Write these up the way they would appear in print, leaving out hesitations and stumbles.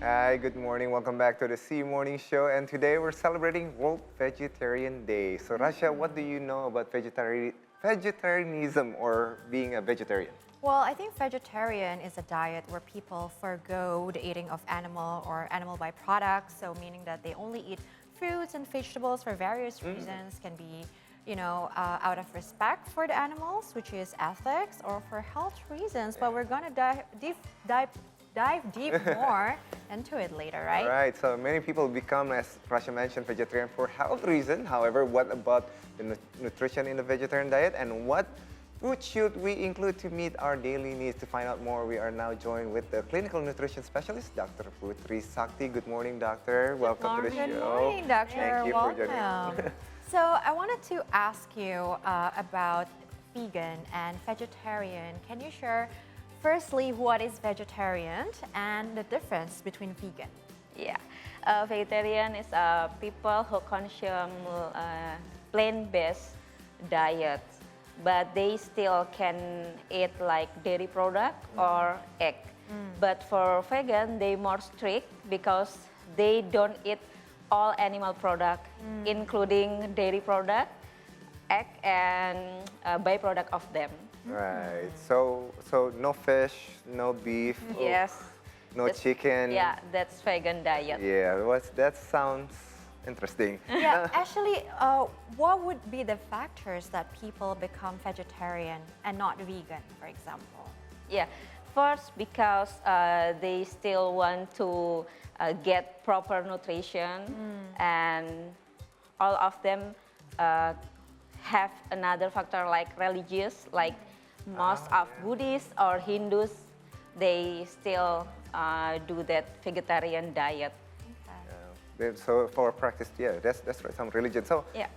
Hi, good morning. Welcome back to the C Morning Show. And today we're celebrating World Vegetarian Day. So, Rasha, what do you know about vegetarianism or being a vegetarian? Well, I think vegetarian is a diet where people forgo the eating of animal or animal byproducts. So, meaning that they only eat fruits and vegetables for various reasons. Can be, out of respect for the animals, which is ethics, or for health reasons. But we're gonna dive deep more into it later, right? Right. So many people become, as Rasha mentioned, vegetarian for health reason. However, what about the nutrition in the vegetarian diet, and what food should we include to meet our daily needs? To find out more, we are now joined with the clinical nutrition specialist, Dr. Putri Sakti. Good morning, doctor. Welcome to the show. Good morning, doctor. Thank you for joining Welcome. us. So I wanted to ask you about vegan and vegetarian. Can you share, firstly, what is vegetarian and the difference between vegan? Yeah, vegetarian is people who consume plant-based diet, but they still can eat like dairy product or egg. But for vegan, they more strict because they don't eat all animal product, including dairy product, egg, and byproduct of them. Right. So no fish, no beef. Yes. No chicken. Yeah, that's vegan diet. Yeah. That sounds interesting. Yeah, actually, what would be the factors that people become vegetarian and not vegan, for example? Yeah, first because they still want to get proper nutrition, and all of them have another factor like religious, like most of Buddhists or Hindus, they still do that vegetarian diet. So for practice, yeah, that's right. Some religion. So Yeah.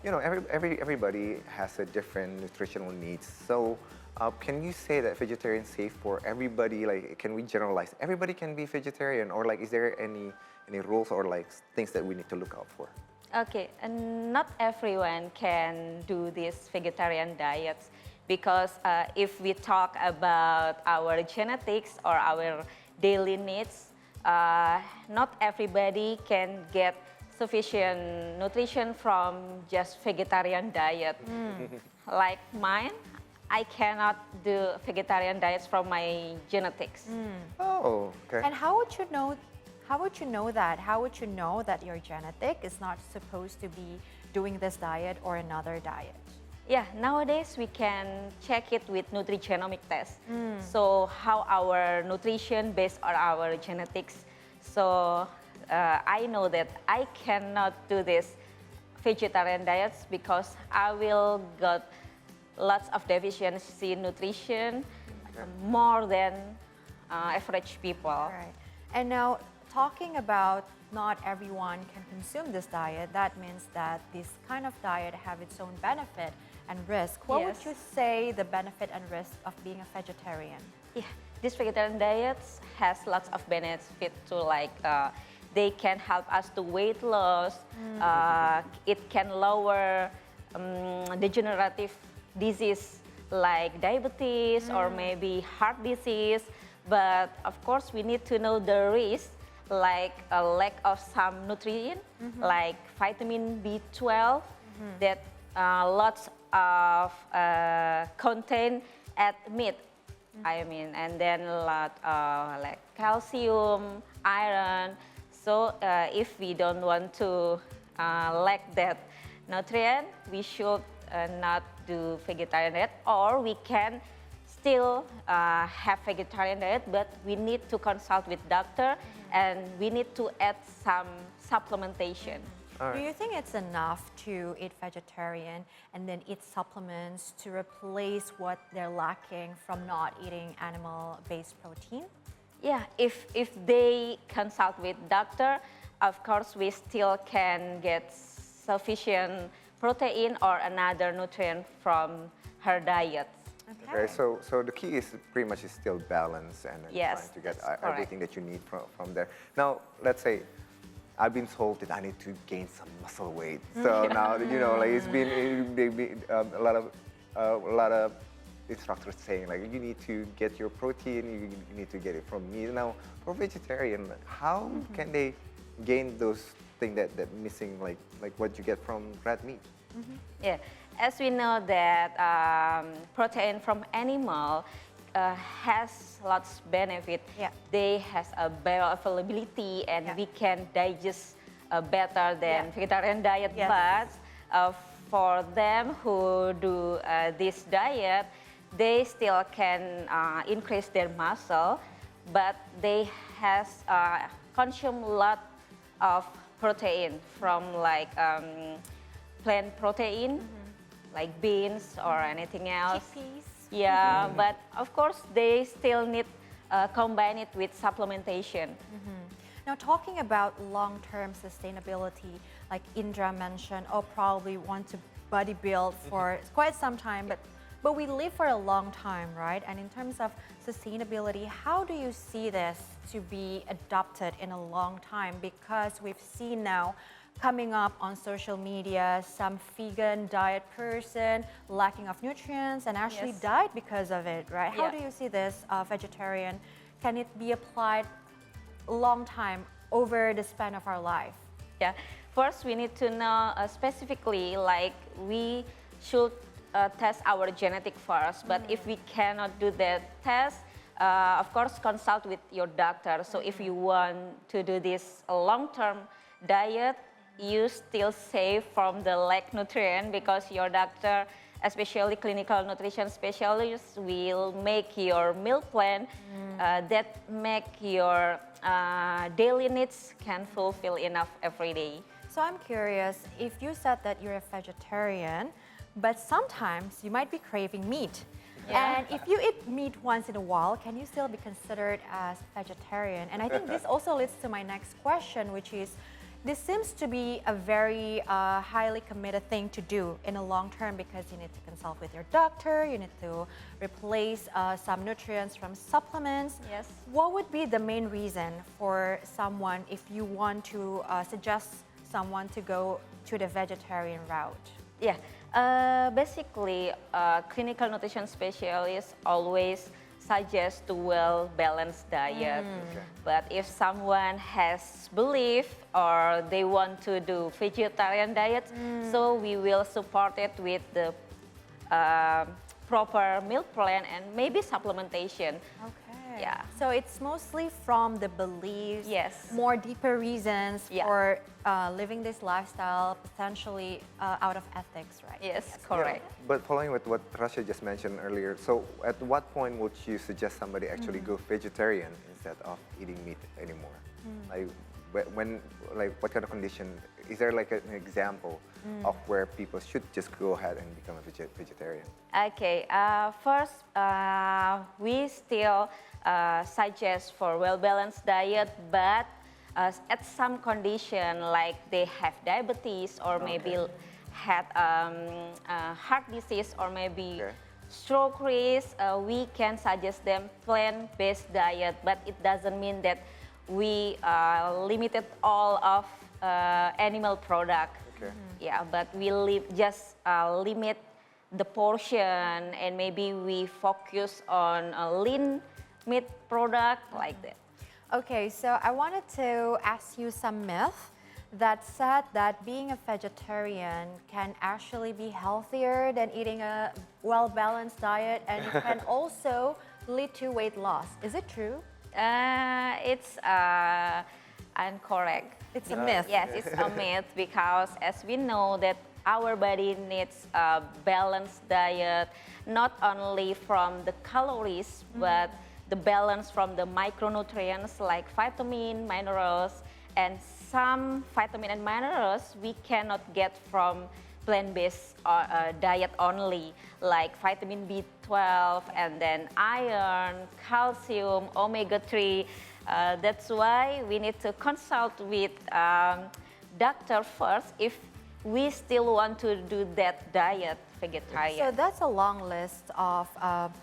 everybody has a different nutritional needs. So can you say that vegetarian is safe for everybody? Like, can we generalize? Everybody can be vegetarian, or like, is there any rules or like things that we need to look out for? Okay, and not everyone can do these vegetarian diets because if we talk about our genetics or our daily needs, not everybody can get sufficient nutrition from just vegetarian diet. Like mine, I cannot do vegetarian diets from my genetics. Oh, okay. And how would you know? How would you know that? How would you know that your genetic is not supposed to be doing this diet or another diet? Yeah, nowadays we can check it with nutrigenomic test. So how our nutrition based on our genetics. So I know that I cannot do this vegetarian diets because I will get lots of deficiency in nutrition more than average people. All right. And now, talking about not everyone can consume this diet, that means that this kind of diet have its own benefit and risk. What would Yes. you say the benefit and risk of being a vegetarian? Yeah, this vegetarian diets has lots of benefit to like they can help us to weight loss. It can lower degenerative disease like diabetes or maybe heart disease. But of course, we need to know the risk, like a lack of some nutrient, like vitamin B12, that lots of contain at meat. I mean, and then a lot like calcium, iron. So if we don't want to lack that nutrient, we should not do vegetarian diet, or we can still have vegetarian diet, but we need to consult with doctor and we need to add some supplementation. Do you think it's enough to eat vegetarian and then eat supplements to replace what they're lacking from not eating animal-based protein? Yeah, if they consult with doctor, of course we still can get sufficient protein or another nutrient from her diet. Okay, so the key is pretty much is still balance and Yes, trying to get that's everything that you need from there. Now, let's say I've been told that I need to gain some muscle weight. So now like it's been a lot of instructors saying like you need to get your protein, you need to get it from meat. Now, for vegetarian, how can they gain those things that missing, like what you get from red meat? Yeah, as we know that protein from animal has lots of benefit. Yeah. They has a bioavailability and Yeah. we can digest better than Yeah. vegetarian diet. Yes. But for them who do this diet, they still can increase their muscle, but they has consume a lot of protein from like plant protein, like beans or anything else. Chickpeas. Yeah, but of course they still need combine it with supplementation. Now, talking about long-term sustainability, like Indra mentioned, oh, probably want to body build for quite some time, but we live for a long time, right? And in terms of sustainability, how do you see this to be adopted in a long time? Because we've seen now coming up on social media, some vegan diet person lacking of nutrients and actually Yes. died because of it, right? How Yeah. do you see this vegetarian? Can it be applied long time over the span of our life? Yeah, first we need to know specifically, like we should test our genetic first, but if we cannot do that test, of course consult with your doctor. So if you want to do this long-term diet, you still safe from the lack nutrient because your doctor, especially clinical nutrition specialist, will make your meal plan that make your daily needs can fulfill enough every day. So I'm curious, if you said that you're a vegetarian, but sometimes you might be craving meat. Yeah. And if you eat meat once in a while, can you still be considered as vegetarian? And I think this also leads to my next question, which is, this seems to be a very highly committed thing to do in a long term because you need to consult with your doctor, you need to replace some nutrients from supplements. Yes. What would be the main reason for someone if you want to suggest someone to go to the vegetarian route? Yeah, basically, clinical nutrition specialists always suggest to well-balanced diet. But if someone has belief or they want to do vegetarian diet, so we will support it with the proper meal plan and maybe supplementation. Okay. Yeah. So it's mostly from the beliefs, Yes. more deeper reasons Yeah. for living this lifestyle, potentially out of ethics, right? Yes, correct. But following with what Rasha just mentioned earlier, so at what point would you suggest somebody actually go vegetarian instead of eating meat anymore? Like when, like what kind of condition? Is there like an example of where people should just go ahead and become a vegetarian? Okay, first, we still suggest for well-balanced diet, but at some condition like they have diabetes or maybe had heart disease or maybe stroke risk, we can suggest them plant-based diet, but it doesn't mean that we limited all of animal product. Yeah, but we just limit the portion and maybe we focus on a lean meat product like that. Okay, so I wanted to ask you some myth that said that being a vegetarian can actually be healthier than eating a well-balanced diet and it can also lead to weight loss. Is it true? It's incorrect. It's a myth. Yes, it's a myth because as we know that our body needs a balanced diet, not only from the calories, but the balance from the micronutrients like vitamin, minerals, and some vitamin and minerals we cannot get from plant-based diet only, like vitamin B12 and then iron, calcium, omega-3. That's why we need to consult with doctor first if we still want to do that diet vegetarian. So that's a long list of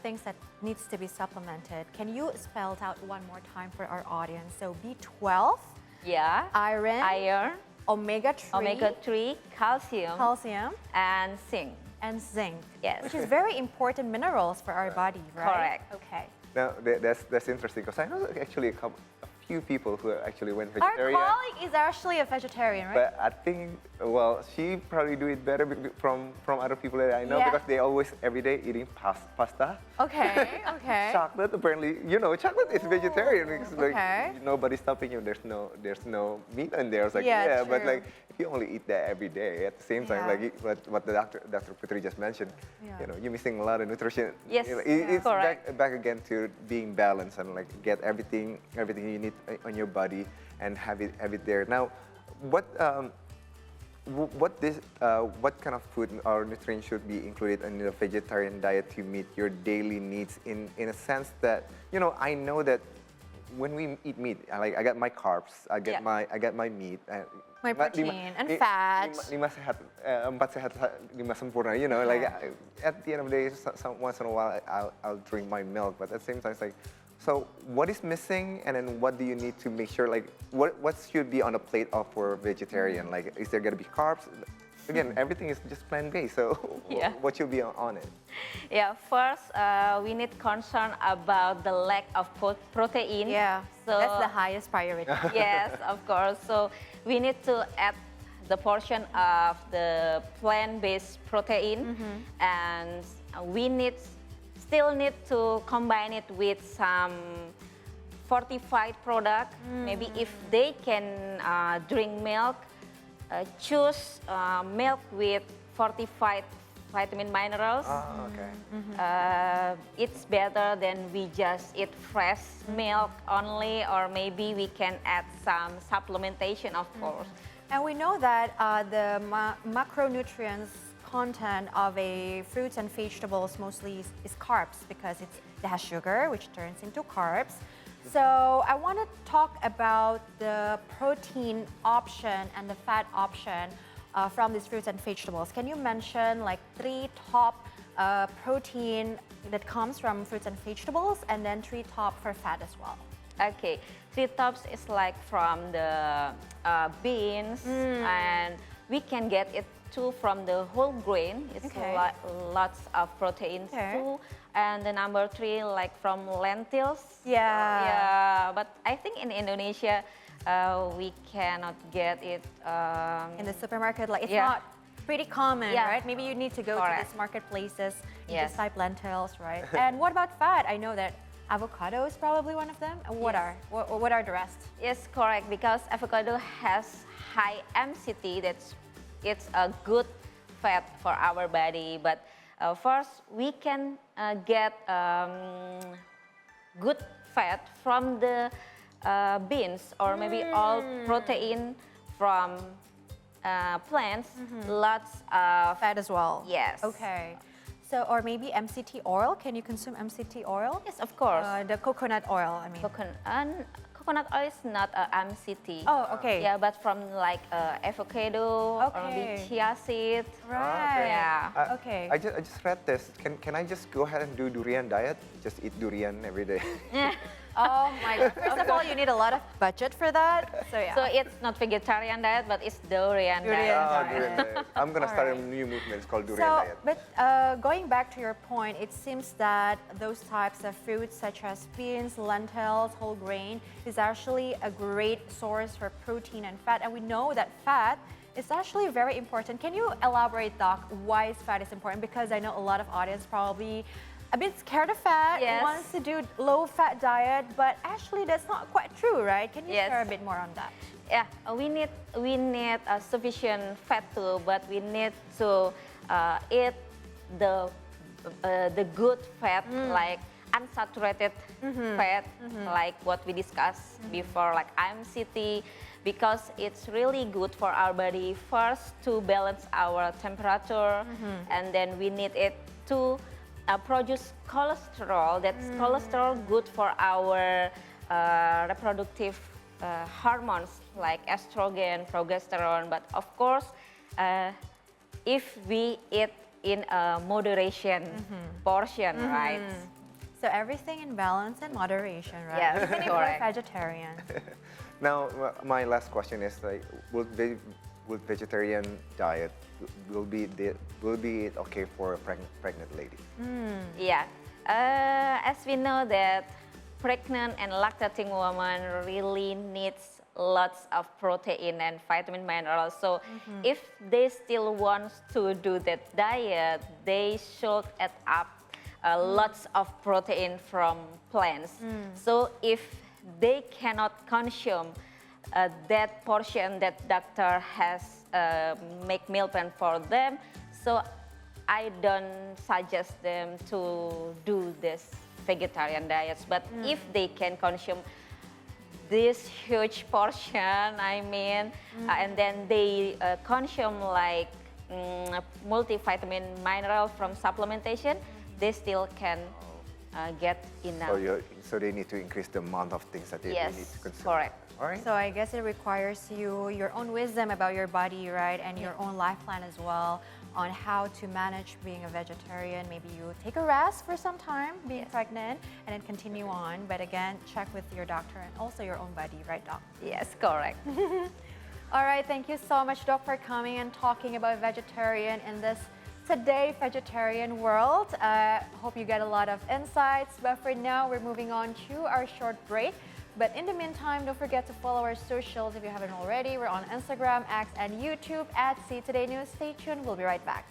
things that needs to be supplemented. Can you spell it out one more time for our audience? So B12, Yeah, iron, iron, omega-3, omega-3, calcium, calcium, and zinc. and zinc, Yes. which is very important minerals for our body, right? Correct. Okay. Now, that's interesting because I know actually a few people who actually went Our vegetarian. colleague is actually a vegetarian, right? But I think, well, she probably do it better from other people that I know Yeah. because they always every day eating pasta. Okay, okay. Chocolate, apparently, chocolate is vegetarian because okay. like nobody's stopping you. There's no meat in there. It's like Yeah, but true. like if you only eat that every day at the same time, Yeah. like what the Dr. Putri just mentioned, Yeah. you're missing a lot of nutrition. Yes, It's correct. back again to being balanced and like get everything you need on your body and have it there. Now, what what kind of food or nutrients should be included in the vegetarian diet to meet your daily needs in a sense that I know that when we eat meat, I get my carbs, I get my meat, My protein and fat. lima sehat, empat sehat, lima sempurna. Like at the end of the day, once in a while I'll drink my milk, but at the same time it's like, so what is missing, and then what do you need to make sure, like what should be on the plate of for vegetarian? Like, is there gonna be carbs? Again, everything is just plant-based, so Yeah. what should be on it? Yeah, first we need concern about the lack of protein. Yeah, so that's the highest priority. yes, of course. So we need to add the portion of the plant-based protein, and we still need to combine it with some fortified product. Maybe if they can drink milk, choose milk with fortified vitamin minerals. Okay. It's better than we just eat fresh milk only, or maybe we can add some supplementation, of course. And we know that the macronutrients content of a fruits and vegetables mostly is carbs because it has sugar, which turns into carbs. So I want to talk about the protein option and the fat option from these fruits and vegetables. Can you mention like 3 top protein that comes from fruits and vegetables, and then 3 top for fat as well? Okay, 3 tops is like from the beans, and we can get it too from the whole grain. It's Okay. Lots of proteins too. And the number 3, like from lentils. Yeah. Yeah, but I think in Indonesia, we cannot get it. In the supermarket, like it's Yeah. not pretty common, Yeah. right? Maybe you need to go to Correct. these marketplaces. You Yes. just type lentils, right? And what about fat? I know that avocado is probably one of them. And what Yes. are the rest? Yes, correct, because avocado has high MCT. It's a good fat for our body. But first, we can get good fat from the beans, or maybe all protein from plants. Lots of Fat as well. Yes. Okay. So, or maybe MCT oil. Can you consume MCT oil? Yes, of course. The coconut oil, I mean. Coconut oil is not a MCT. Oh, okay. Yeah, but from like avocado or Okay. maybe chia seed. Right. Yeah. Okay. I just read this. Can I just go ahead and do durian diet? Just eat durian every day. Oh my God. First of all, you need a lot of budget for that. So yeah. So it's not vegetarian diet, but it's durian Durian diet. diet. Durian diet. I'm gonna start a Alright. new movement. It's called durian So, diet. but going back to your point, it seems that those types of fruits such as beans, lentils, whole grain is actually a great source for protein and fat. And we know that fat is actually very important. Can you elaborate, Doc, why is fat is important? Because I know a lot of audience probably a bit scared of fat, Yes. wants to do low-fat diet, but actually that's not quite true, right? Can you Yes. share a bit more on that? Yeah, we need sufficient fat too, but we need to eat the good fat, like unsaturated fat, like what we discussed before, like MCT, because it's really good for our body. First, to balance our temperature, and then we need it to produce cholesterol. That's cholesterol good for our reproductive hormones like estrogen, progesterone. But of course, if we eat in a moderation portion, right? So everything in balance and moderation, right? Yes, Even if you're correct. vegetarian. Now, my last question is like, would vegetarian diet will be it okay for a pregnant lady? Yeah, as we know that pregnant and lactating woman really needs lots of protein and vitamin minerals. So if they still want to do that diet, they should add up lots of protein from plants. So if they cannot consume that portion that doctor has make meal plan for them, so I don't suggest them to do this vegetarian diets. But if they can consume this huge portion, I mean, and then they consume like multivitamin mineral from supplementation, they still can get enough. So they need to increase the amount of things that they Yes, need to consume. correct. All right. So I guess it requires your own wisdom about your body, right? And your own life plan as well on how to manage being a vegetarian. Maybe you take a rest for some time being pregnant and then continue on. But again, check with your doctor and also your own body, right, Doc? Yes, correct. All right, thank you so much, Doc, for coming and talking about vegetarian in this today vegetarian world. Hope you get a lot of insights. But for now, we're moving on to our short break. But in the meantime, don't forget to follow our socials if you haven't already. We're on Instagram, X, and YouTube at See Today News. Stay tuned. We'll be right back.